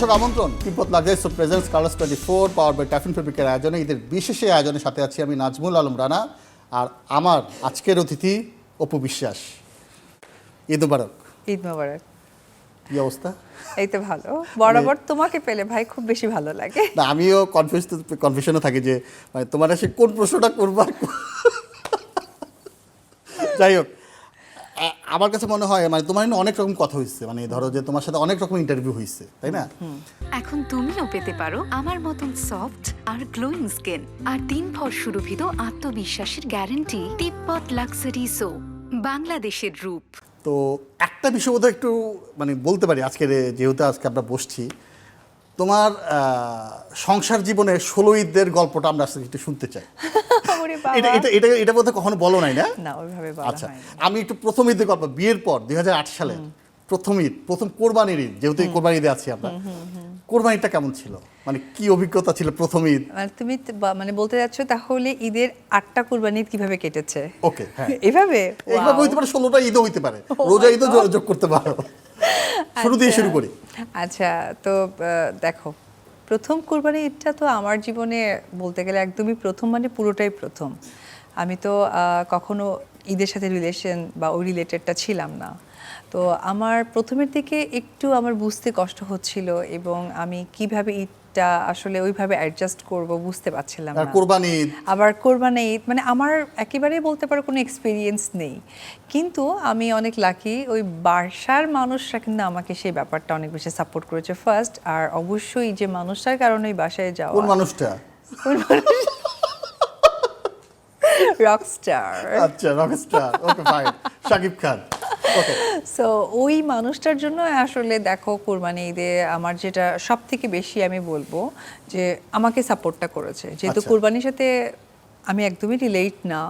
দর্শক আমন্ত্রণ Tibbet luxuries presents colours 24 power by টাফিন ফেব্রিকের আয়োজনে ঈদের বিশেষ আয়োজনের সাথে আছি আমি নাজমুল আলম রানা আর আমার আজকের অতিথি অপু বিশ্বাস। ঈদ মোবারক। ঈদ মোবারক। কি অবস্থা? এই তো ভালো, বরাবর তোমাকে পেলে ভাই খুব বেশি ভালো লাগে। না আমিও কনফিউশনে থাকি যে মানে তোমার এসে কোন প্রশ্নটা করবা। যাই হোক, আমার কাছে মনে হয় মানে তোমার অনেক রকম কথা হয়েছে, মানে ধরো যে তোমার সাথে অনেক রকম ইন্টারভিউ হয়েছে, তাই না? এখন তুমিও পেতে পারো আমার মতন সফট আর গ্লোয়িং স্কিন আর দিনভর সুরভিত আত্মবিশ্বাসের গ্যারান্টি তিব্বত লাক্সারি সো, বাংলাদেশের রূপ। তো একটা বিষয় বোধহয় একটু মানে বলতে পারি আজকের, যেহেতু আজকে আমরা বসছি, তোমার সংসার জীবনে 16 ঈদের গল্পটা আমরা আজকে একটু শুনতে চাই। এটা এটা এটা এটা বোধহয় কখনো বলো নাই না? না ওইভাবে বলা আচ্ছা, হয়নি। আমি একটু প্রথম ঈদের গল্প, বিয়ের পর 2008 সালে প্রথম ঈদ, প্রথম কোরবানির ঈদ, যেহেতু এই কোরবানি ঈদে আছি আমরা, কোরবানিটা কেমন ছিল, মানে কি অভিজ্ঞতা ছিল প্রথম ঈদ? মানে তুমি মানে বলতে যাচ্ছ তাহলে ঈদের 8টা কুরবানি কিভাবে কেটেছে? ওকে, হ্যাঁ এভাবে এইভাবে হইতে পারে, 16টা ঈদও হইতে পারে, রোজা ঈদও যোগ করতে পারো। শুরু দিয়ে শুরু করি। আচ্ছা, তো দেখো, প্রথম কুরবানি ঈদটা তো আমার জীবনে বলতে গেলে একদমই প্রথম, মানে পুরোটাই প্রথম। আমি তো কখনো ঈদের সাথে রিলেশন বা ওই রিলেটেডটা ছিলাম না। তো আমার প্রথমের দিকে একটু আমার বুঝতে কষ্ট হচ্ছিল এবং আমি কিভাবে ঈদটা আসলে ওইভাবে অ্যাডজাস্ট করব বুঝতে পারছিলাম আর না। কোরবানি ঈদ, আবার কোরবানি ঈদ, মানে আমার একেবারেই বলতে পারো কোনো এক্সপিরিয়েন্স নেই, কিন্তু আমি অনেক লাকি, ওই বাসার মানুষরা কিন্তু আমাকে সেই ব্যাপারটা অনেক বেশি সাপোর্ট করেছে ফার্স্ট। আর অবশ্যই যে মানুষটার কারণে ওই বাসায় যাওয়া, কোন মানুষটা? রকস্টার। আচ্ছা, Rockstar, okay fine, Shakib Khan. ওকে, সো ওই মানুষটার জন্য আসলে দেখো কোরবানি ঈদে আমার যেটা সব থেকে বেশি আমি বলবো যে আমাকে সাপোর্টটা করেছে, যেহেতু আচ্ছা। কোরবানির সাথে আমি একদমই রিলেট না,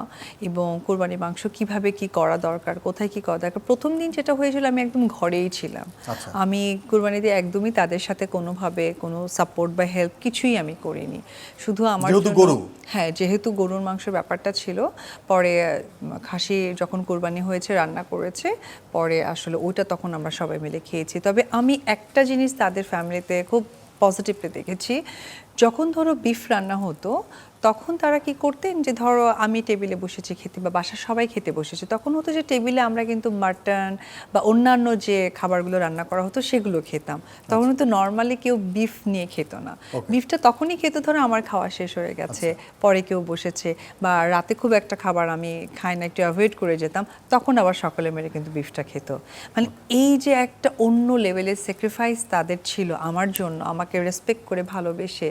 এবং কোরবানির মাংস কিভাবে কি করা দরকার, কোথায় কি করা দরকার। প্রথম দিন যেটা হয়েছিল আমি একদম ঘরেই ছিলাম, আচ্ছা। আমি কোরবানিতে একদমই তাদের সাথে কোনোভাবে কোনো সাপোর্ট বা হেল্প কিছুই আমি করিনি, শুধু আমার যেহেতু জন্য- গরু। হ্যাঁ, যেহেতু গরুর মাংসের ব্যাপারটা ছিল, পরে খাসি যখন কোরবানি হয়েছে রান্না করেছে, পরে আসলে ওইটা তখন আমরা সবাই মিলে খেয়েছি। তবে আমি একটা জিনিস তাদের ফ্যামিলিতে খুব পজিটিভলি দেখেছি, যখন ধরো বিফ রান্না হতো তখন তারা কি করতেন যে ধরো আমি টেবিলে বসেছি খেতে বা বাসার সবাই খেতে বসেছে, তখন হতো যে টেবিলে আমরা কিন্তু মাটন বা অন্যান্য যে খাবারগুলো রান্না করা হতো সেগুলো খেতাম, তখন কিন্তু নর্মালি কেউ বিফ নিয়ে খেত না। বিফটা তখনই খেত ধরো আমার খাওয়া শেষ হয়ে গেছে, পরে কেউ বসেছে, বা রাতে খুব একটা খাবার আমি খাই না, একটু অ্যাভয়েড করে যেতাম, তখন আবার সকলে মিলে কিন্তু বিফটা খেত। মানে এই যে একটা অন্য লেভেলের স্যাক্রিফাইস তাদের ছিল আমার জন্য, আমাকে রেসপেক্ট করে ভালোবেসে,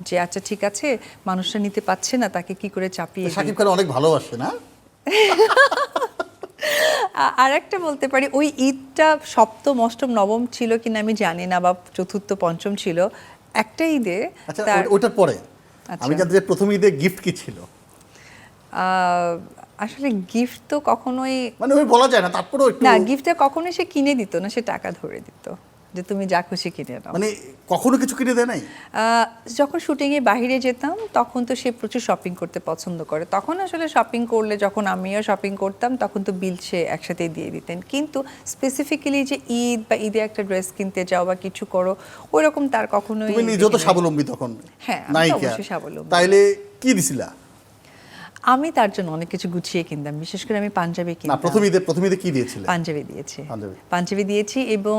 যে আচ্ছা ঠিক আছে মানুষটা নিতে পারছে না, তাকে কি করে চাপিয়ে দিই। শাকিব খান অনেক ভালোবাসে না? আর একটা বলতে পারি, ওই ঈদটা সপ্তম অষ্টম নবম ছিল কিনা আমি জানি না, বা চতুর্থ পঞ্চম ছিল একটা ঈদে। আচ্ছা, তার- ওটার পরে আচ্ছা। আমি জানতে চাই প্রথম ঈদে গিফট কি ছিল? আসলে গিফট তো কখনোই মানে ওই বলা যায় না, তারপরেও একটু, না, গিফটটা কখনোই সে কিনে দিত না, সে টাকা ধরে দিত যে তুমি যা খুশি কিনে নাও। মানে কখনো কিছু কিনে দেয় নাই? যখন শুটিংয়ে বাইরে যেতাম তখন তো সে প্রচুর শপিং করতে পছন্দ করে, তখন আসলে শপিং করলে যখন আমিও শপিং করতাম তখন তো বিল সে একসাথেই দিয়ে দিতেন, কিন্তু স্পেসিফিক্যালি যে ঈদ বা ঈদে একটা ড্রেস কিনতে যাও বা কিছু করো ওই রকম তার কখনোই। তুমি নিজেও তো স্বাবলম্বী তখন, হ্যাঁ, আমি তো নায়িকা, অবশ্যই স্বাবলম্বী। তাইলে কি দিছিলা? আমি তার জন্য অনেক কিছু গুছিয়ে কিনতাম, বিশেষ করে আমি পাঞ্জাবি না, কিনতাম। প্রথম ঈদে কি দিয়েছিলে? পাঞ্জাবি দিয়েছি, পাঞ্জাবি। পাঞ্জাবি দিয়েছি, এবং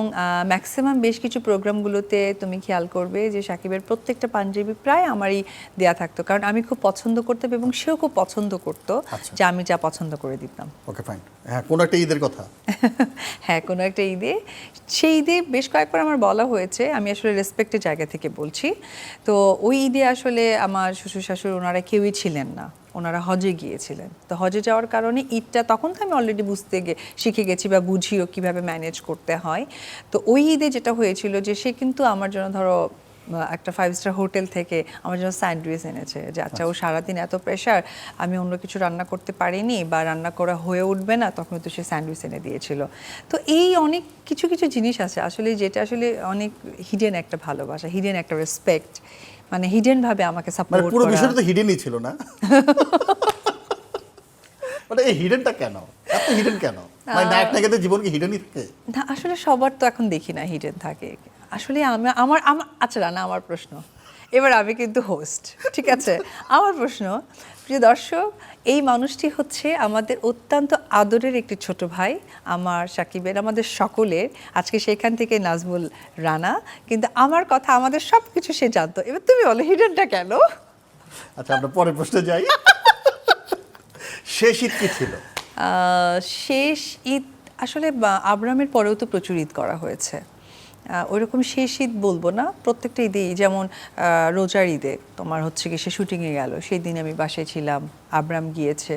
ম্যাক্সিমাম বেশ কিছু প্রোগ্রামগুলোতে তুমি খেয়াল করবে যে সাকিবের প্রত্যেকটা পাঞ্জাবি প্রায় আমারই দেয়া থাকতো, কারণ আমি খুব পছন্দ করতাম এবং সেও খুব পছন্দ করতো আচ্ছা। যে আমি যা পছন্দ করে দিতাম। ওকে ফাইন, হ্যাঁ, কোন একটা ঈদের কথা। হ্যাঁ, কোনো একটা ঈদে, সেই ঈদে বেশ কয়েকবার আমার বলা হয়েছে, আমি আসলে রেসপেক্টের জায়গা থেকে বলছি। তো ওই ঈদে আসলে আমার শ্বশুর শাশুড়ি ওনারা কেউই ছিলেন না, ওনারা হজে গিয়েছিলেন। তো হজে যাওয়ার কারণে ঈদটা তখন তো আমি অলরেডি শিখে গেছি বা বুঝিও কিভাবে ম্যানেজ করতে হয়। তো ওই ঈদে যেটা হয়েছিল যে সে কিন্তু আমার জন্য ধরো একটা 5 স্টার হোটেল থেকে আমার জন্য স্যান্ডউইচ এনেছে, যে আচ্ছা ও সারাদিন এত প্রেশার, আমি অন্য কিছু রান্না করতে পারিনি বা রান্না করা হয়ে উঠবে না, তখন তো সে স্যান্ডউইচ এনে দিয়েছিল। তো এই অনেক কিছু কিছু জিনিস আছে আসলে, যেটা আসলে অনেক হিডেন একটা ভালোবাসা, হিডেন একটা রেসপেক্ট, মানে হিডেন ভাবে আমাকে মানে সাপোর্ট পুরো করা। বিষয়টা তো হিডেনই ছিল না? মানে এই হিডেনটা কেন, এত হিডেন কেন? মানে নায়ক নায়িকাদের জীবন কি হিডেনই থাকে? না, আসলে সবার তো এখন দেখি না হিডেন থাকে, আসলে আমার আচ্ছা রানা, আমার প্রশ্ন, এবার আমি কিন্তু হোস্ট, ঠিক আছে? আমার প্রশ্ন, প্রিয় দর্শক, এই মানুষটি হচ্ছে আমাদের অত্যন্ত আদরের একটি ছোট ভাই, আমার সাকিবের, আমাদের সকলের। আজকে সেখান থেকে নাজমুল রানা, কিন্তু আমার কথা, আমাদের সব কিছু সে জানতো। এবার তুমি বলো হিডেনটা কেন? আচ্ছা, আমরা পরের প্রশ্নে যাই। শেষ ঈদ কি ছিল? শেষ ঈদ আসলে আব্রাহামের পরেও তো প্রচুর ঈদ করা হয়েছে। ওইরকম শেষ ঈদ বলবো না, প্রত্যেকটা ঈদেই, যেমন রোজার ঈদে তোমার হচ্ছে কি সে শুটিংয়ে গেল, সেই দিন আমি বাসায় ছিলাম, আব্রাহাম গিয়েছে,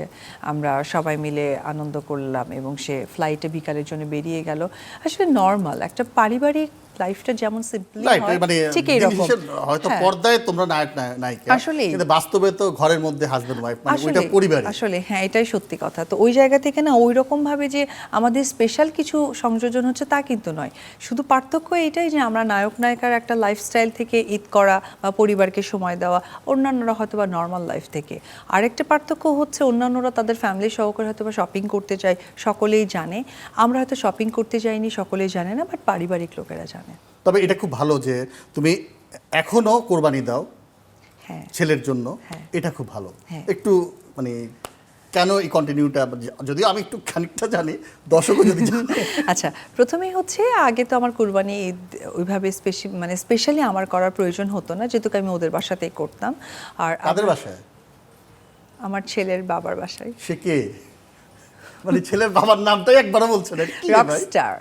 আমরা সবাই মিলে আনন্দ করলাম এবং সে ফ্লাইটে বিকালের জন্য বেরিয়ে গেল। আসলে নর্মাল একটা পারিবারিক লাইফটা যেমন সিম্পলি হয়, মানে ঠিক এইরকম। হয়তো হ্যাঁ। পর্দায় তোমরা নায়ক নায়িকা, আসলেই। কিন্তু বাস্তবে তো ঘরের মধ্যে হাজবেন্ড ওয়াইফ, মানে ওইটা পরিবার। আসলে হ্যাঁ, এটাই সত্যি কথা। তো ওই জায়গা থেকে না ওই রকম ভাবে যে আমাদের স্পেশাল কিছু সংযোজন হচ্ছে তা কিন্তু নয়, শুধু পার্থক্য এইটাই যে আমরা নায়ক নায়িকার একটা লাইফস্টাইল থেকে ঈদ করা বা পরিবারকে সময় দেওয়া, অন্যান্যরা হয়তো বা নর্মাল লাইফ থেকে। আরেকটা পার্থক্য হচ্ছে অন্যান্যরা তাদের ফ্যামিলি সহকারে হয়তো বা শপিং করতে চায়, সকলেই জানে। আমরা হয়তো শপিং করতে যাইনি, সকলেই জানে না, বাট পারিবারিক লোকেরা জানে। তবে এটা খুব ভালো যে তুমি এখনো কোরবানি দাও হ্যাঁ, ছেলের জন্য, হ্যাঁ। এটা খুব ভালো। হ্যাঁ। একটু মানে কেন এই কন্টিনিউটা, যদিও আমি একটু খানিকটা জানি, দর্শকও যদি জানে। আচ্ছা, প্রথমেই হচ্ছে আগে তো আমার কুরবানি ঈদ ওইভাবে স্পেশালি আমার করার প্রয়োজন হতো না, যেহেতু আমি ওদের বাসাতেই করতাম। আর কাদের বাসায়? আমার ছেলের বাবার বাসায়। সে কে? মানে ছেলের বাবার নামটাই একবারও বলছো না, কি রে ভাই? রকস্টার,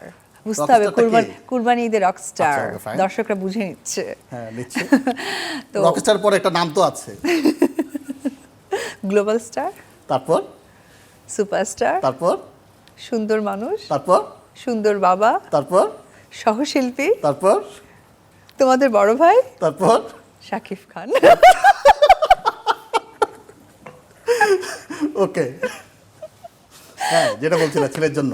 বুঝতে হবে। রকস্টারটা কে? কুরবানি ঈদের রকস্টার, আচ্ছা, okay, fine. দর্শকরা বুঝে নিচ্ছে। হ্যাঁ, নিচ্ছে। তো রকস্টার পরে একটা নাম তো আছে। গ্লোবাল স্টার, তারপর সুপারস্টার, তারপর সুন্দর মানুষ, তারপর সুন্দর বাবা, তারপর সহশিল্পী, তারপর তোমাদের বড় ভাই তারপর শাকিব খান। ওকে, হ্যাঁ, যেটা বলছিলাম ছেলের জন্য।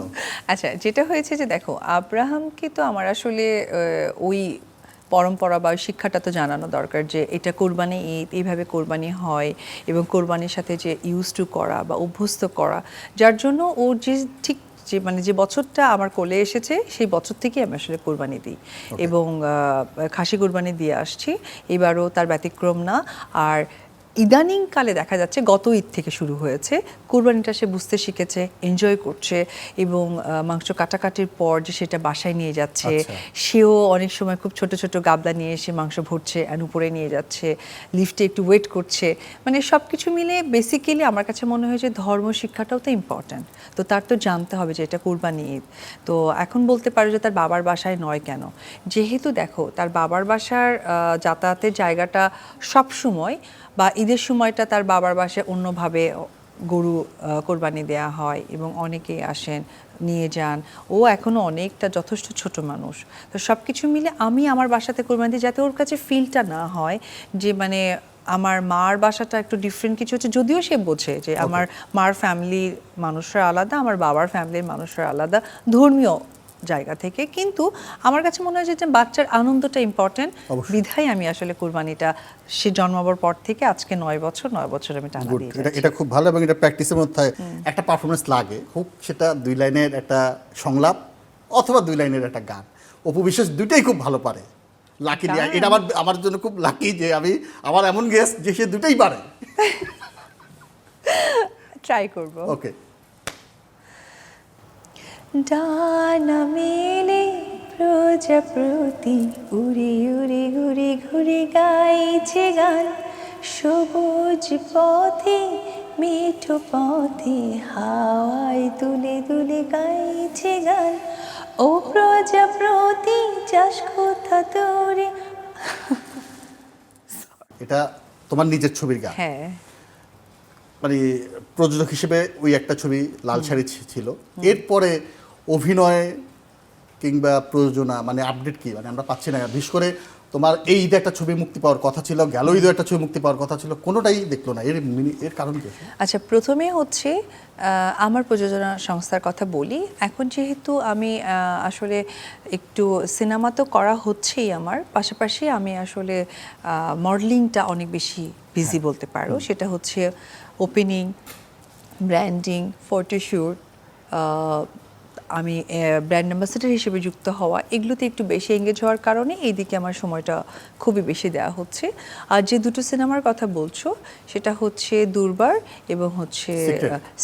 আচ্ছা, যেটা হয়েছে যে দেখো, আব্রাহামকে তো আমার আসলে ওই পরম্পরা বা ওই শিক্ষাটা তো জানানো দরকার যে এটা কোরবানি ঈদ, এইভাবে কোরবানি হয় এবং কোরবানির সাথে যে ইউজ টু করা বা অভ্যস্ত করা, যার জন্য ও যে ঠিক যে বছরটা আমার কোলে এসেছে সেই বছর থেকেই আমি আসলে কোরবানি দিই এবং খাসি কোরবানি দিয়ে আসছি, এবারও তার ব্যতিক্রম না। আর ইদানিং কালে দেখা যাচ্ছে গত ঈদ থেকে শুরু হয়েছে, কুরবানিটা সে বুঝতে শিখেছে, এনজয় করছে এবং মাংস কাটাকাটির পর যে সেটা বাসায় নিয়ে যাচ্ছে, সেও অনেক সময় খুব ছোট ছোট গাবলা নিয়ে এসে মাংস ভরছে আর উপরে নিয়ে যাচ্ছে, লিফটে একটু ওয়েট করছে। মানে সব কিছু মিলে বেসিক্যালি আমার কাছে মনে হয় যে ধর্ম শিক্ষাটাও তো ইম্পর্ট্যান্ট। তো তার তো জানতে হবে যে এটা কুরবানি ঈদ। তো এখন বলতে পারো যে তার বাবার বাসায় নয় কেন, যেহেতু দেখো তার বাবার বাসার যাতায়াতের জায়গাটা সব সময় বা ঈদের সময়টা তার বাবার বাসায় অন্যভাবে গরু কোরবানি দেয়া হয় এবং অনেকেই আসেন, নিয়ে যান। ও এখনও অনেকটা যথেষ্ট ছোট মানুষ। তো সব কিছু মিলে আমি আমার বাসাতে কোরবানি দিই, যাতে ওর কাছে ফিলটা না হয় যে মানে আমার মার বাসাটা একটু ডিফারেন্ট কিছু হচ্ছে, যদিও সে বোঝে যে আমার মার ফ্যামিলির মানুষরা আলাদা, আমার বাবার ফ্যামিলির মানুষরা আলাদা ধর্মীয় জায়গা থেকে, কিন্তু আমার কাছে মনে হয় যে বাচ্চার আনন্দটা ইম্পর্টেন্ট, বিধায় আমি আসলে কুরবানিটা সে জন্মাবার পর থেকে আজকে 9 বছর আমি টানা দিয়ে যাচ্ছি। এটা খুব ভালো এবং এটা প্র্যাকটিসের মধ্যে একটা পারফরমেন্স লাগে, হোক সেটা 2 লাইনের একটা সংলাপ অথবা 2 লাইনের একটা গান। অপু বিশ্বাস দুইটাই খুব ভালো পারে, লাকি। এটা আমার জন্য খুব লাকি যে আমার এমন গেস্ট যে সে দুটাই পারে। ট্রাই করব। ওকে। ডানা মেলে প্রজাপতি উড়ি উড়ি ঘুরি ঘুরি গাইছে গান, সবুজ পথে মিঠো পথে হাওয়ায় দুলে দুলে গাইছে গান, ও প্রজাপতি চাষ কোথা তোরে। এটা তোমার নিজের ছবির গান? হ্যাঁ। মানে প্রযোজক হিসেবে ওই একটা ছবি লাল শাড়ি ছিল, এরপরে অভিনয় কিংবা প্রযোজনা মানে আপডেট কি মানে আমরা পাচ্ছি না। বিশেষ করে তোমার এই ঈদে একটা ছবি মুক্তি পাওয়ার কথা ছিল, গেল ঈদে একটা ছবি মুক্তি পাওয়ার কথা ছিল, কোনোটাই দেখলো না। এর কারণ কি? আচ্ছা, প্রথমে হচ্ছে আমার প্রযোজনা সংস্থার কথা বলি। এখন যেহেতু আমি আসলে একটু সিনেমা তো করা হচ্ছেই, আমার পাশাপাশি আমি আসলে মডেলিংটা অনেক বেশি বিজি বলতে পারো। সেটা হচ্ছে ওপেনিং, ব্র্যান্ডিং, ফটোশ্যুট, আমি ব্র্যান্ড অ্যাম্বাসেডর হিসেবে যুক্ত হওয়া, এগুলোতে একটু বেশি এঙ্গেজ হওয়ার কারণে এইদিকে আমার সময়টা খুবই বেশি দেওয়া হচ্ছে। আর যে দুটো সিনেমার কথা বলছো সেটা হচ্ছে দুর্বার এবং হচ্ছে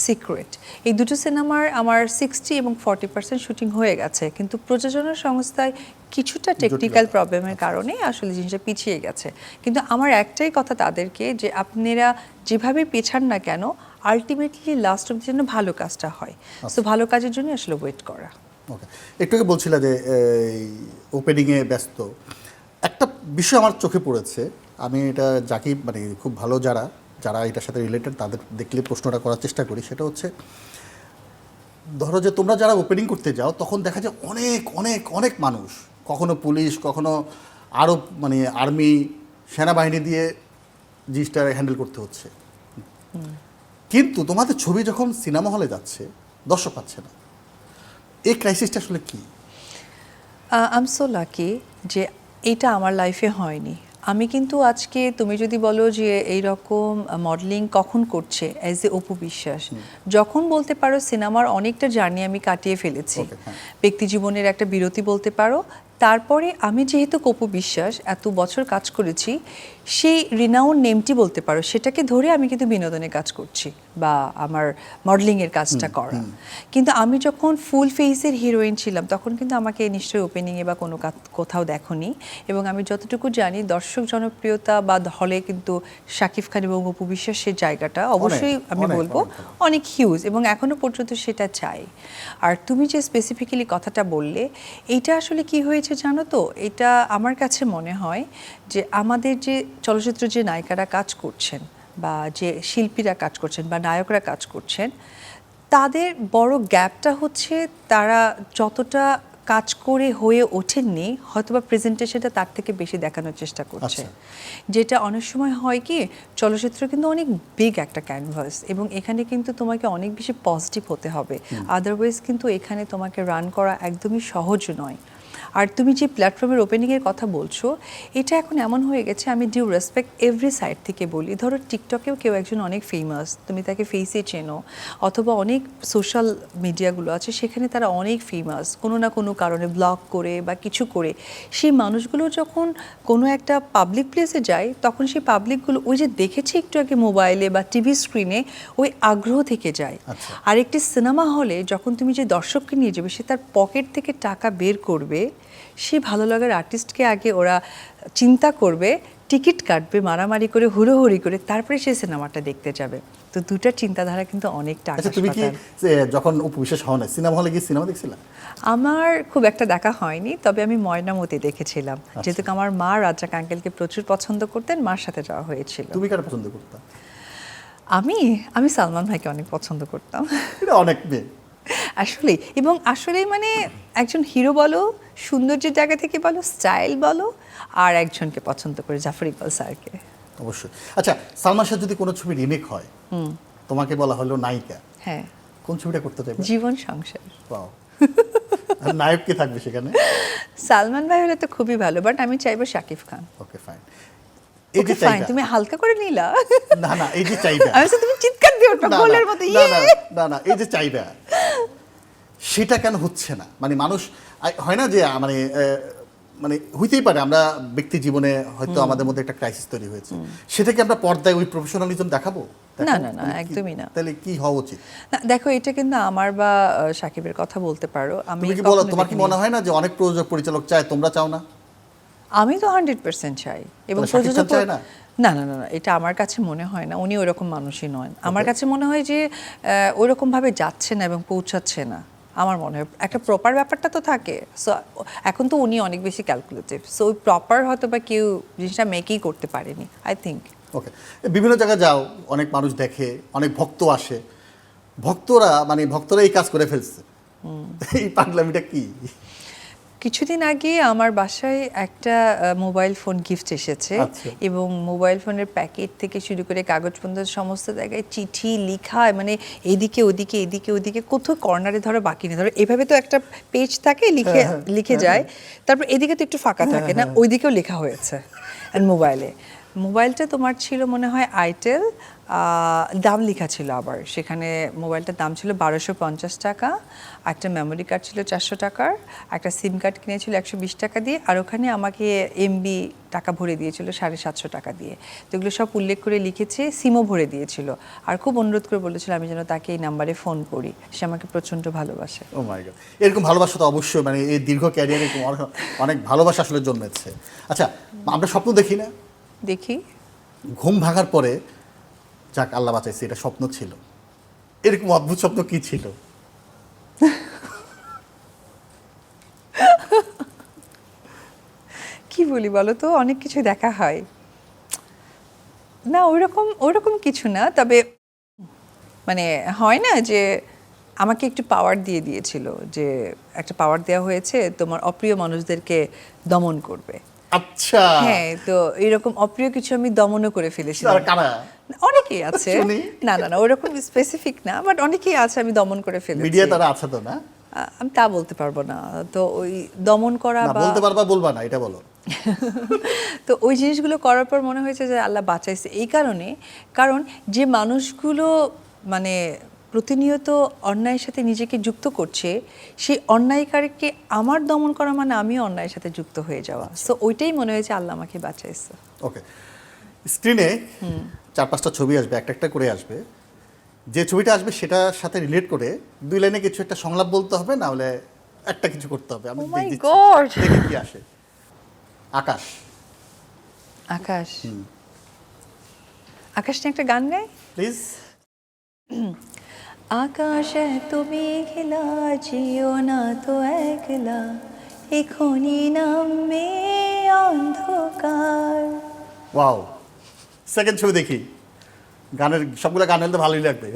সিক্রেট। এই দুটো সিনেমার আমার 60 এবং 40% শুটিং হয়ে গেছে, কিন্তু প্রযোজনা সংস্থায় কিছুটা টেকনিক্যাল প্রবলেমের কারণে আসলে জিনিসটা পিছিয়ে গেছে। কিন্তু আমার একটাই কথা তাদেরকে, যে আপনারা যেভাবে পেছান না কেন, আলটিমেটলি লাস্ট অব্দি যেন ভালো কাজটা হয়। সো ভালো কাজের জন্য আসলে ওয়েট করা। ওকে, একটু আগে বলছিলা যে ওপেনিংয়ে ব্যস্ত, একটা বিষয় আমার চোখে পড়েছে, আমি এটা জাকিব মানে খুব ভালো যারা এটার সাথে রিলেটেড তাদের দেখলে প্রশ্নটা করার চেষ্টা করি, সেটা হচ্ছে ধরো যে তোমরা যারা ওপেনিং করতে যাও তখন দেখা যায় অনেক অনেক অনেক মানুষ, কখনো পুলিশ, কখনো আরও মানে আর্মি, সেনাবাহিনী দিয়ে জিনিসটা হ্যান্ডেল করতে হচ্ছে। কিন্তু তোমাদের ছবি যখন সিনেমা হলে যাচ্ছে দর্শক পাচ্ছে না, এই ক্রাইসিসটা আসলে কি? আই এম সো লাকি যে এটা আমার লাইফে হয়নি। আমি কিন্তু আজকে তুমি যদি বলো যে এইরকম মডেলিং কখন করছে অ্যাজ এ অপু বিশ্বাস, যখন বলতে পারো সিনেমার অনেকটা জার্নি আমি কাটিয়ে ফেলেছি, ব্যক্তি জীবনের একটা বিরতি বলতে পারো, তারপরে আমি যেহেতু অপু বিশ্বাস এত বছর কাজ করেছি, সেই রিনাউন নেমটি বলতে পারো, সেটাকে ধরে আমি কিন্তু বিনোদনের কাজ করছি বা আমার মডেলিংয়ের কাজটা করা। কিন্তু আমি যখন ফুল ফেসের হিরোইন ছিলাম তখন কিন্তু আমাকে নিশ্চয়ই ওপেনিংয়ে বা কোনো কোথাও দেখোনি। এবং আমি যতটুকু জানি দর্শক জনপ্রিয়তা বা হলে কিন্তু শাকিব খান এবং অপু বিশ্বাসের জায়গাটা অবশ্যই আমি বলবো অনেক হিউজ, এবং এখনো পর্যন্ত সেটা চাই। আর তুমি যে স্পেসিফিক্যালি কথাটা বললে, এইটা আসলে কি হয়েছে জানো তো, এটা আমার কাছে মনে হয় যে আমাদের যে চলচ্চিত্র যে নায়িকারা কাজ করছেন বা যে শিল্পীরা কাজ করছেন বা নায়করা কাজ করছেন, তাদের বড় গ্যাপটা হচ্ছে তারা যতটা কাজ করে হয়ে ওঠেননি, হয়তোবা প্রেজেন্টেশনটা তার থেকে বেশি দেখানোর চেষ্টা করছে। যেটা অনেক সময় হয় কি, চলচ্চিত্র কিন্তু অনেক বিগ একটা ক্যানভাস, এবং এখানে কিন্তু তোমাকে অনেক বেশি পজিটিভ হতে হবে, আদারওয়াইজ কিন্তু এখানে তোমাকে রান করা একদমই সহজ নয়। আর তুমি যে প্ল্যাটফর্মের ওপেনিংয়ের কথা বলছো, এটা এখন এমন হয়ে গেছে, আমি ডিউ রেসপেক্ট এভরি সাইড থেকে বলি, ধরো টিকটকেও কেউ একজন অনেক ফেমাস, তুমি তাকে ফেসে চেনো, অথবা অনেক সোশ্যাল মিডিয়াগুলো আছে সেখানে তারা অনেক ফেমাস, কোনো না কোনো কারণে ব্লগ করে বা কিছু করে। সেই মানুষগুলো যখন কোনো একটা পাবলিক প্লেসে যায়, তখন সেই পাবলিকগুলো ওই যে দেখেছে একটু আগে মোবাইলে বা টিভি স্ক্রিনে, ওই আগ্রহ থেকে যায়। আর একটি সিনেমা হলে যখন তুমি যে দর্শককে নিয়ে যাবে, সে তার পকেট থেকে টাকা বের করবে, সে ভালো লাগার আর্টিস্টকে আগে ওরা চিন্তা করবে, টিকিট কাটবে মারামারি করে, হুড়োহুড়ি করে, তারপরে সে সিনেমাটা দেখতে যাবে। তো দুটা চিন্তাধারা কিন্তু অনেকটা। আচ্ছা, তুমি কি যখন অপু বিশ্বাস হও না, সিনেমা হলে গিয়ে সিনেমা দেখছিলা? আমার খুব একটা দেখা হয়নি, তবে আমি ময়নামতি দেখেছিলাম, যেহেতু আমার মা রাজ্জাক আঙ্কেলকে প্রচুর পছন্দ করতেন, মার সাথে যাওয়া হয়েছিল। তুমি কার পছন্দ করতা? আমি সালমান ভাইকে অনেক পছন্দ করতাম। এটা অনেক মেয়ে আসলে, এবং আসলে মানে একজন হিরো বলো, সৌন্দর্যের জায়গা থেকে বলো, স্টাইল বলো, আর একজনকে পছন্দ করে জাফর ইকবাল স্যারকে। অবশ্যই। আচ্ছা, সালমান শাহ যদি কোনো ছবি রিমেক হয়, তোমাকে বলা হলো নায়িকা, হ্যাঁ, কোন ছবিটা করতে চাইবে? জীবন সংসার। ওয়াও। আর নায়ক কে থাকবে সেখানে? সালমান ভাই হলে তো খুবই ভালো, বাট আমি চাইবো শাকিব খান। ওকে, ফাইন। এই যে ফাইন, তুমি হালকা করে নিলা। না না, এই যে চাইবা, আমি তুমি চিৎকার দিয়ে ওঠো গোলের মতো। না না, এই যে চাইবা, সেটা কেন হচ্ছে না? মানে মানুষ হয় না যে মানে মানে হইতেই পারে, আমরা ব্যক্তি জীবনে হয়তো আমাদের মধ্যে একটা ক্রাইসিস তৈরি হয়েছে, সেটাকে আমরা পর্দায় ওই প্রফেশনালিজম দেখাবো? না না না, একদমই না। তাহলে কি হওয়া উচিত? না দেখো, এটা কিন্তু আমার বা শাকিবের কথা বলতে পারো। আমি তুমি কি বলো, তোমার কি মনে হয় না যে অনেক প্রযোজক পরিচালক চায়, তোমরা চাও না? আমি তো 100% চাই, এবং প্রযোজক চায় না? না না না, এটা আমার কাছে মনে হয় না, উনি ওইরকম মানুষই নয়। আমার কাছে মনে হয় যে ওইরকম ভাবে যাচ্ছে না এবং পৌঁছাচ্ছে না। আমার মনে হয় একটা প্রপার ব্যাপারটা তো থাকে। সো এখন তো উনি অনেক বেশি ক্যালকুলেটিভ, সো ওই প্রপার হয়তো বা কেউ জিনিসটা মেকই করতে পারেনি, আই থিঙ্ক। ওকে, বিভিন্ন জায়গায় যাও, অনেক মানুষ দেখে, অনেক ভক্ত আসে, ভক্তরা এই কাজ করে ফেলছে, এই পাগলামিটা কি? কিছুদিন আগে আমার বাসায় একটা মোবাইল ফোন গিফট এসেছে, এবং মোবাইল ফোনের প্যাকেট থেকে শুরু করে কাগজ পর্যন্ত সমস্ত জায়গায় চিঠি লিখা, মানে এদিকে ওদিকে এদিকে ওদিকে, কোথাও কর্নারে ধরো বাকি নেই, ধরো এভাবে তো একটা পেজ থাকে, লিখে যায়, তারপর এদিকে তো একটু ফাঁকা থাকে না, ওইদিকেও লেখা হয়েছে মোবাইলে। মোবাইলটা তোমার ছিল মনে হয় আইটেল, দাম লেখা ছিল আবার সেখানে। মোবাইলটার দাম ছিল 1250 টাকা, একটা মেমোরি কার্ড ছিল 400 টাকার, একটা সিম কার্ড কিনেছিল 120 টাকা দিয়ে, আর ওখানে আমাকে এমবি টাকা ভরে দিয়েছিল 750 টাকা দিয়ে। তো এগুলো সব উল্লেখ করে লিখেছে, সিমও ভরে দিয়েছিল, আর খুব অনুরোধ করে বলেছিল আমি যেন তাকে এই নাম্বারে ফোন করি। সে আমাকে প্রচণ্ড ভালোবাসে। ও মাই গড, এরকম ভালোবাসা তো অবশ্যই, মানে এই দীর্ঘ ক্যারিয়ারে অনেক ভালোবাসা আসলে জন্মেছে। আচ্ছা, আমরা স্বপ্ন দেখি না? দেখি। ঘুম ভাঙার পরে যাক আল্লাহ বাঁচাইছে, এটা স্বপ্ন ছিল, এরকম অদ্ভুত স্বপ্ন কি ছিল? কি বলি বলো তো, অনেক কিছু দেখা হয় না, ওইরকম কিছু না, তবে মানে হয় না যে আমাকে একটু পাওয়ার দিয়ে দিয়েছিল, যে একটা পাওয়ার দেওয়া হয়েছে তোমার অপ্রিয় মানুষদেরকে দমন করবে। আচ্ছা, হ্যাঁ, তো এরকম অপ্রিয় কিছু আমি দমনও করে ফেলেছিলাম। আর কারা? অনেকেই আছে, শুনি। না ওরকম স্পেসিফিক না, বাট অনেকেই আছে আমি দমন করে ফেলেছি। মিডিয়া তারা আছে তো না? আমি তা বলতে পারবো না, তো ওই দমন করা না, বা বলতে পারবা বলবা না, এটা বলো। তো ওই জিনিসগুলো করার পর মনে হয়েছে যে আল্লাহ বাঁচাইছে এই কারণে, কারণ যে মানুষগুলো মানে প্রতিনিয়ত অন্যায়ের সাথে নিজেকে যুক্ত করছে, সেই অন্যায়কারীকে আমার দমন করা মানে আমিও অন্যায়ের সাথে যুক্ত হয়ে যাওয়া। সো ওইটাই মনে হয়েছে আল্লাহ আমাকে বাঁচাইছে। ওকে, স্ক্রিনে 4-5টা ছবি আসবে, একটা করে আসবে। যে ছবিটা আসবে সেটার সাথে রিলেট করে 2 লাইনে কিছু একটা সংলাপ বলতে হবে, না হলে একটা কিছু করতে হবে। আমি Oh my দেখি God! দেখি কি আসে। আকাশ। আকাশ, আকাশ নিয়ে একটা গান গাই প্লিজ। আকাশে তুমি খেলা যেও না তো একলা, এখনই নামবে অন্ধকার। ওয়াও, সেকেন্ড ছবি দেখি। গানের সবগুলো গান হলে তো ভালোই লাগবে।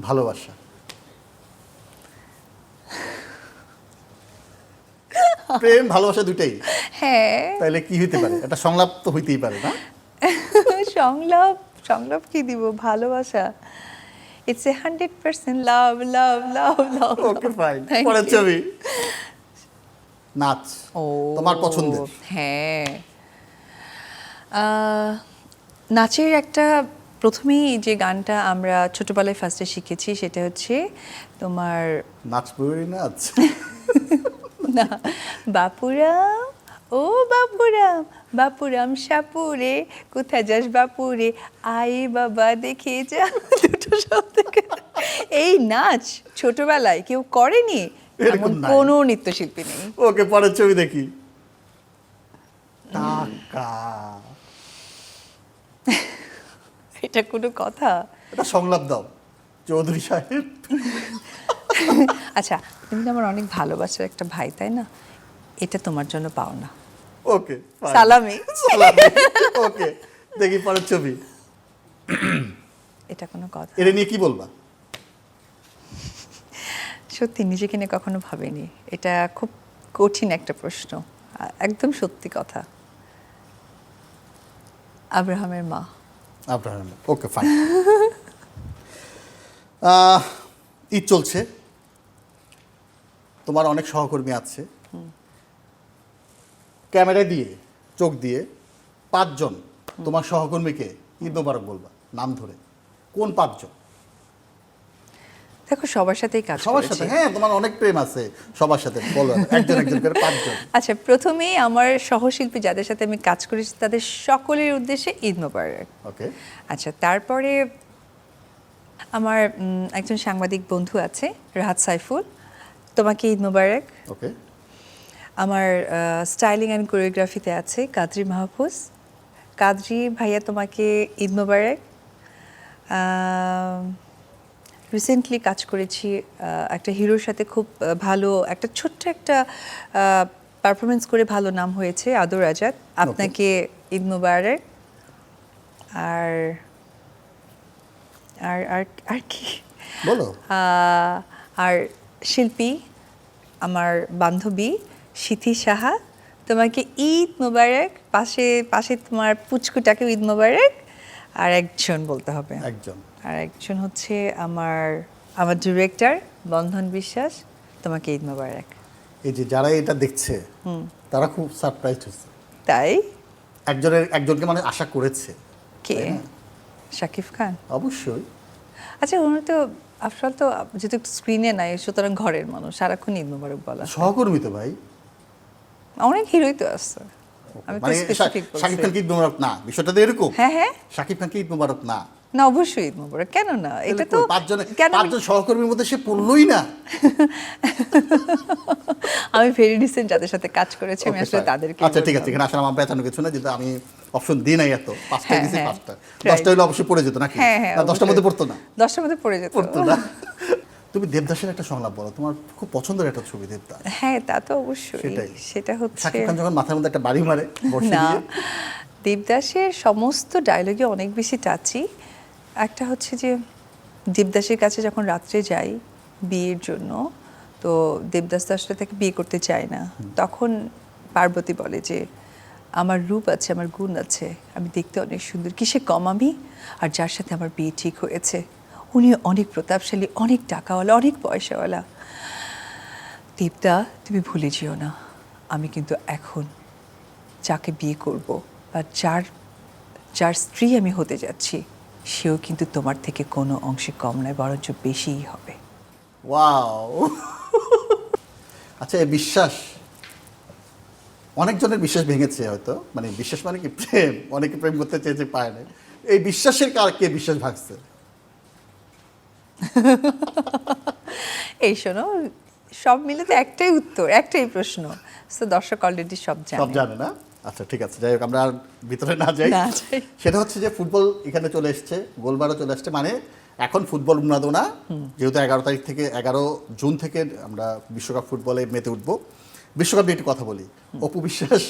ভালোবাসা, প্রেম ভালোবাসা দুটাই, হ্যাঁ। তাইলে কি হইতে পারে? একটা সংলাপ তো হইতেই পারে না? সংলাপ কি দিব, ভালোবাসা। It's a 100% love love love love. Okay fine, পরের ছবি। নাচ, ও তোমার পছন্দের। হ্যাঁ, নাচের একটা প্রথমেই যে গানটা আমরা ছোটবেলায় ফার্স্টে শিখেছি সেটা হচ্ছে তোমার নাচ বই নাচ। না, বাপুরাম ও বাপুরাম, বাপুরাম সাপুরে কোথায় যাস বাপুরে, আই বাবা দেখে যা। দুটো শব্দ। এই নাচ ছোটবেলায় কেউ করেনি এরকম এমন নাই। কোনো নৃত্যশিল্পী নেই। ওকে, পরের ছবি দেখি। টাকা, এটা কোনো কথা? এটা সংলাপ দাও চৌধুরী সাহেব। আচ্ছা, তুমি তো আমার অনেক ভালোবাসার একটা ভাই, তাই না? এটা তোমার জন্য পাও না। ওকে, সালামি। ওকে, দেখি পরের ছবি। এটা কোনো কথা? এটা নিয়ে কি বলবা? সত্যি নিজেকে নিয়ে কখনো ভাবিনি, এটা খুব কঠিন একটা প্রশ্ন, একদম সত্যি কথা। আব্রাহামের মা। Abraham, okay fine. ঈদ চলছে, তোমার অনেক সহকর্মী আছে, ক্যামেরা দিয়ে চোখ দিয়ে 5 জন তোমার সহকর্মীকে ঈদ মোবারক বলবা, নাম ধরে। কোন 5 জন? দেখো, সবার সাথেই কাজ সবার করেছি। সাথে, হ্যাঁ, তোমার অনেক প্রেম আছে সবার সাথে, বলো একজন একজন করে 5 জন। আচ্ছা, প্রথমেই আমার সহশিল্পী যাদের সাথে আমি কাজ করেছি তাদের সকলের উদ্দেশ্যে ঈদ মোবারক। ওকে, আচ্ছা, তারপরে আমার একজন সাংবাদিক বন্ধু আছে, রাহাত সাইফুল, তোমাকে ঈদ মোবারক। ওকে, আমার স্টাইলিং অ্যান্ড কোরিওগ্রাফিতে আছে কাদরি মাহফুজ, কাদরি ভাইয়া তোমাকে ঈদ মোবারক। রিসেন্টলি কাজ করেছি একটা হিরোর সাথে, খুব ভালো একটা ছোট্ট একটা পারফরমেন্স করে ভালো নাম হয়েছে, আদর আজাদ, আপনাকে ঈদ মোবারক। আর আর আর আর কি বলো। আর শিল্পী আমার বান্ধবী সিথি সাহা, তোমাকে ঈদ মোবারক। পাশে তোমার পুচকুটাকে ঈদ মোবারক। আর একজন বলতে হবে, আর একজন হচ্ছে আমার ডিরেক্টর বন্ধন বিশ্বাস, তোমাকে ঈদ মোবারক। এই যে যারা এটা দেখছে তারা খুব সারপ্রাইজ হচ্ছে। তাই একজনকে মানে আশা করেছে, কে? তাই না? শাকিব খান। অবশ্যই। আচ্ছা, উনি তো আফটার তো যেহেতু স্ক্রিনে নাই, সুতরাং ঘরের মানুষ, সারাক্ষণ ঈদ মোবারক বলা। সহকর্মী তো ভাই, অনেক হিরোই তো আছে, আমি তো মানে স্পেসিফিক শাকিব বলছি। খানকে ঈদ মোবারক না, বিষয়টা তো এরকম। হ্যাঁ হ্যাঁ, শাকিব খানকে ঈদ মোবারক না, না অবশ্যই ঈদ মোবারক, কেন না? এটা তো কেন পাঁচজন সহকর্মীর মধ্যে সে পড়লই না। আমি ভেরি রিসেন্ট যাদের সাথে কাজ করেছি আমি Okay, আসলে fine. তাদেরকে আচ্ছা ঠিক আছে, এখানে আসলে আমার পেঁচানো কিছু না, যেটা আমি অপশন দিই নাই এত, 5টা হ্যাঁ, দিয়েছি, হ্যাঁ, 5টা, right. 10টা হলে অবশ্যই পড়ে যেত নাকি? হ্যাঁ হ্যাঁ, না 10টার মধ্যে পড়তো না? 10টার মধ্যে পড়ে যেত। পড়তো না। তুমি দেবদাসের একটা সংলাপ বলো, তোমার খুব পছন্দের একটা ছবি দেবদাস। হ্যাঁ, তা তো অবশ্যই। সেটাই। সেটা হচ্ছে শাকিব খান যখন মাথার মধ্যে একটা বাড়ি মারে বর্ষি না, দিয়ে, দেবদাসের সমস্ত ডায়লগে অনেক বেশি টাচি। একটা হচ্ছে যে দেবদাসের কাছে যখন রাত্রে যাই বিয়ের জন্য, তো দেবদাস তো আসলে তাকে বিয়ে করতে চায় না, তখন পার্বতী বলে যে আমার রূপ আছে, আমার গুণ আছে, আমি দেখতে অনেক সুন্দর, কিসে কম আমি, আর যার সাথে আমার বিয়ে ঠিক হয়েছে উনি অনেক প্রতাপশালী, অনেক টাকাওয়ালা, অনেক পয়সাওয়ালা। দেবদা, তুমি ভুলে যেও না, আমি কিন্তু এখন যাকে বিয়ে করব বা যার স্ত্রী আমি হতে যাচ্ছি, সেও কিন্তু তোমার থেকে কোনো অংশে কম নয়, বরঞ্চ বেশিই হবে। ওয়াও। আচ্ছা, এই বিশ্বাস অনেকজনের বিশ্বাস ভেঙেছে হয়তো, মানে বিশ্বাস মানে কি প্রেম, অনেকে প্রেম করতে চেয়েছে পায় না, এই বিশ্বাসের কে বিশ্বাস ভাঙছে? এই শোনো, সব মিলে তো একটাই উত্তর, একটাই প্রশ্ন, তো দর্শক অলরেডি সব সব জানে। জানে না? আচ্ছা ঠিক আছে, যাই হোক, আমরা আর ভিতরে না যাই। না যাই। সেটা হচ্ছে যে ফুটবল এখানে চলে এসছে, গোলবারও চলে আসছে, মানে এখন ফুটবল উন্মাদনা, যেহেতু 11 তারিখ থেকে 11 জুন থেকে আমরা বিশ্বকাপ ফুটবলে মেতে উঠবো। বিশ্বকাপ নিয়ে একটু কথা বলি। অপু বিশ্বাস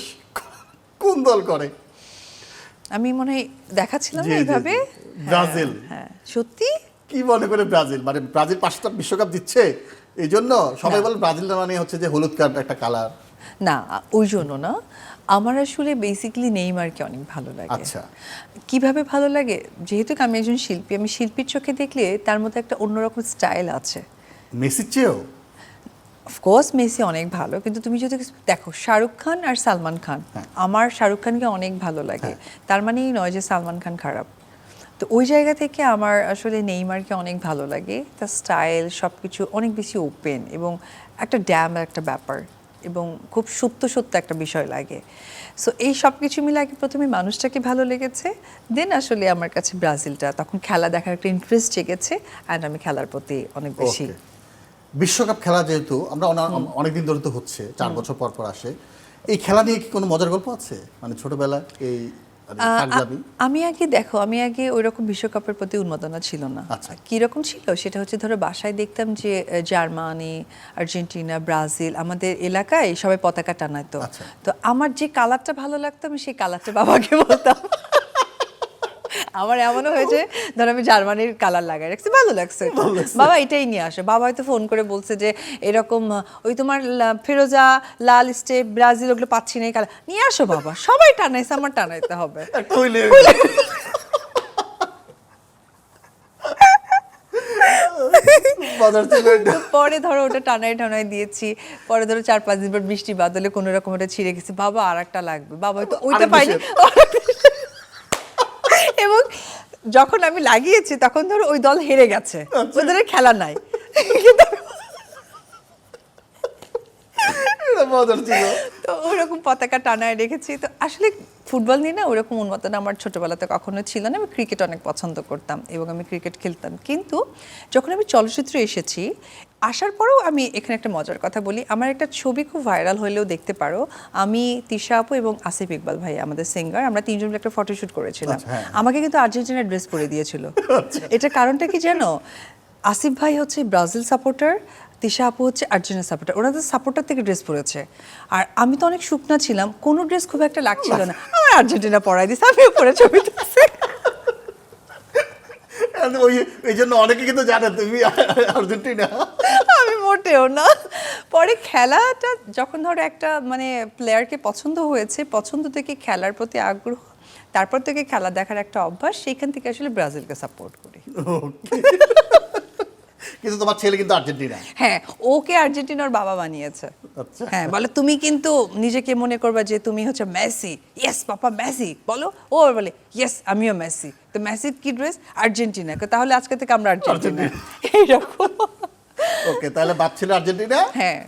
কোন দল করে? আমি মনে হয় দেখাচ্ছিলাম জি, না জি, এইভাবে। জি। ব্রাজিল। হ্যাঁ, সত্যি। কি মনে করে ব্রাজিল? মানে ব্রাজিল 5টা বিশ্বকাপ দিচ্ছে, এই জন্য সবাই বলে ব্রাজিলটা মানে হচ্ছে যে হলুদ কার্ড একটা কালার। না, ওই জন্য না, আমার আসলে বেসিক্যালি নেইমারকে অনেক ভালো লাগে। আচ্ছা। কিভাবে ভালো লাগে? যেহেতু আমি একজন শিল্পী, আমি শিল্পীর চোখে দেখলে তার মধ্যে একটা অন্যরকম স্টাইল আছে। মেসির চেয়েও? অফকোর্স মেসি অনেক ভালো, কিন্তু তুমি যদি দেখো শাহরুখ খান আর সালমান খান, আমার শাহরুখ খানকে অনেক ভালো লাগে, তার মানে এই নয় যে সালমান খান খারাপ। তো ওই জায়গা থেকে আমার আসলে নেইমারকে অনেক ভালো লাগে, তার স্টাইল সব কিছু অনেক বেশি ওপেন এবং একটা ড্যাম একটা ব্যাপার, এবং খুব সত্য সত্য একটা বিষয় লাগে। সো এই সব কিছু মিলে আগে প্রথমে মানুষটাকে ভালো লেগেছে, দেন আসলে আমার কাছে ব্রাজিলটা, তখন খেলা দেখার একটা ইন্টারেস্ট জেগেছে, অ্যান্ড আমি খেলার প্রতি অনেক বেশি। Okay. বিশ্বকাপ খেলা যেহেতু আমরা অনেকদিন ধরে তো হচ্ছে, 4 বছর পর পর আসে, এই খেলা নিয়ে কি কোনো মজার গল্প আছে, মানে ছোটবেলায় এই পাঞ্জাবি? আমি আগে ওই রকম বিশ্বকাপের প্রতি উন্মাদনা ছিল না। আচ্ছা। কিরকম ছিল সেটা হচ্ছে, ধরো বাসায় দেখতাম যে জার্মানি, আর্জেন্টিনা, ব্রাজিল, আমাদের এলাকায় সবাই পতাকা টানাইতো। আচ্ছা। তো আমার যে কালারটা ভালো লাগতো আমি সেই কালারটা বাবাকে বলতাম। আমার এমনও হয়েছে, ধরো আমি জার্মানির কালার লাগাই রাখছি, ভালো লাগছে, বাবা এটাই নিয়ে আসে। বাবা হয়তো ফোন করে বলছে যে এরকম ওই তোমার ফিরোজা, লাল স্টেপ, ব্রাজিল, ওগুলো পাচ্ছি না, এই কালার নিয়ে আসো বাবা, সবাই টানাইছে, আমার টানাইতে হবে। একটা হইলে মজার ছিল এটা। পরে ধরো ওটা টানাই টানাই দিয়েছি, পরে ধরো 4-5 দিন পর বৃষ্টি বাদলে কোনো রকম ওটা ছিঁড়ে গেছে, বাবা আর একটা লাগবে, বাবা হয়তো ওইটা আরেক পাইনি। এবং যখন আমি লাগিয়েছি তখন ধরো ওই দল হেরে গেছে, ওদের আর খেলা নাই, কিন্তু এটা মজার ছিল। তো ওরকম পতাকা টানায় রেখেছি। তো আসলে ফুটবল নিয়ে না ওরকম উন্মাদনা আমার ছোটবেলাতে কখনো ছিল না। আমি ক্রিকেট অনেক পছন্দ করতাম এবং আমি ক্রিকেট খেলতাম, কিন্তু যখন আমি চলচ্চিত্রে এসেছি, আসার পরেও আমি এখানে একটা মজার কথা বলি, আমার একটা ছবি খুব ভাইরাল হলেও দেখতে পারো, আমি তিশা আপু এবং আসিফ ইকবাল ভাই আমাদের সিঙ্গার, আমরা 3জন মিলে একটা ফটোশুট করেছিলাম। আচ্ছা, হ্যাঁ। আমাকে কিন্তু আর্জেন্টিনার ড্রেস পরে দিয়েছিল। এটার কারণটা কি জানো? আসিফ ভাই হচ্ছে ব্রাজিল সাপোর্টার, তিশা আপু হচ্ছে আর্জেন্টিনা সাপোর্টার, ওনাদের সাপোর্টার থেকে ড্রেস পরেছে, আর আমি তো অনেক শুকনা ছিলাম, কোনো ড্রেস খুব একটা লাগছিল না, আমার আর্জেন্টিনা পরাই দিয়েছে, আমিও পরে ছবি তুলছি। এই জন্য অনেকে কিন্তু জানে তুমি আর্জেন্টিনা। আমি মোটেও না। পরে খেলাটা যখন ধরো একটা মানে প্লেয়ারকে পছন্দ হয়েছে, পছন্দ থেকে খেলার প্রতি আগ্রহ, তারপর থেকে খেলা দেখার একটা অভ্যাস, সেইখান থেকে আসলে ব্রাজিলকে সাপোর্ট করি। কিন্তু তোমার ছেলে কিন্তু আর্জেন্টিনা। হ্যাঁ, ওকে আর্জেন্টিনার বাবা বানিয়েছে। আচ্ছা। হ্যাঁ, বলে তুমি কিন্তু নিজেকে মনে করবা যে তুমি হচ্ছে মেসি, ইয়েস পাপা মেসি বলো, ও বলে ইয়েস আমিও মেসি। তো মেসির কি ড্রেস? আর্জেন্টিনা। তাহলে আজকে থেকে আমরা আর্জেন্টিনা, এইরকম। ওকে, তাহলে বাপ ছিল আর্জেন্টিনা, হ্যাঁ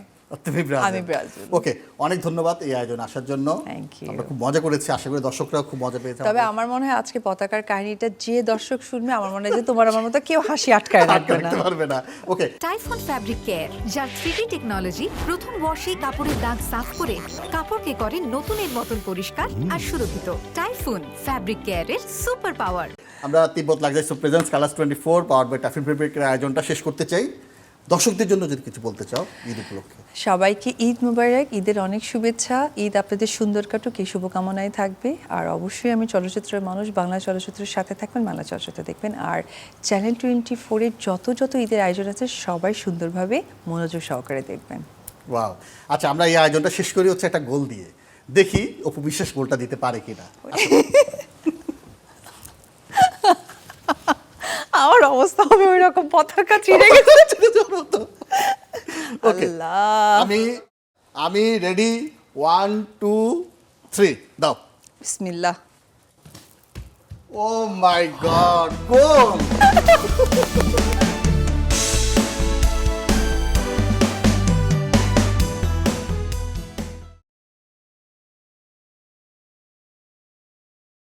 তুমি আমি ব্রাজিল। ব্রাজিল। ওকে, অনেক ধন্যবাদ এই আয়োজনে আসার জন্য। Thank you. আমরা খুব মজা করেছি, আশা করি দর্শকরাও খুব মজা পেয়েছে। তবে আমার মনে হয় আজকে পতাকার কাহিনীটা যে দর্শক শুনবে, আমার মনে হয় যে তোমার আমার মতো কেউ হাসি আটকায় রাখবে না। রাখতে পারবে না। ওকে, টাইফন ফ্যাব্রিক কেয়ার, যার 3D টেকনোলজি প্রথম ওয়াশেই কাপড়ের দাগ সাফ করে কাপড়কে করে নতুনের মতন পরিষ্কার আর সুরক্ষিত। টাইফুন ফ্যাব্রিক কেয়ারের সুপার পাওয়ার। আমরা Tibbet luxury soap presents colours 24 power by টাফিন ফেব্রিকের আয়োজনটা শেষ করতে চাই। দর্শকদের জন্য যদি কিছু বলতে চাও ঈদ উপলক্ষে। সবাইকে ঈদ মুবারক, ঈদের অনেক শুভেচ্ছা। ঈদ আপনাদের সুন্দর কাটুক, এই শুভকামনায় থাকবে। আর অবশ্যই আমি চলচ্চিত্রের মানুষ, বাংলা চলচ্চিত্রের সাথে থাকবেন, বাংলা চলচ্চিত্র দেখবেন। আর চ্যানেল 24-এর যত ঈদের আয়োজন আছে সবাই সুন্দরভাবে মনোযোগ সহকারে দেখবেন। ওয়াও, আচ্ছা আমরা এই আয়োজনটা শেষ করি হচ্ছে একটা গোল দিয়ে। দেখি অপু বিশ্বাস গোলটা দিতে পারে কিনা। আমার অবস্থা হবে ওই রকম, পতাকা ছিঁড়ে গেছে। ওকে, আল্লাহ, আমি রেডি, 1 2 3 দাও। বিসমিল্লাহ। ও মাই গড, গোল!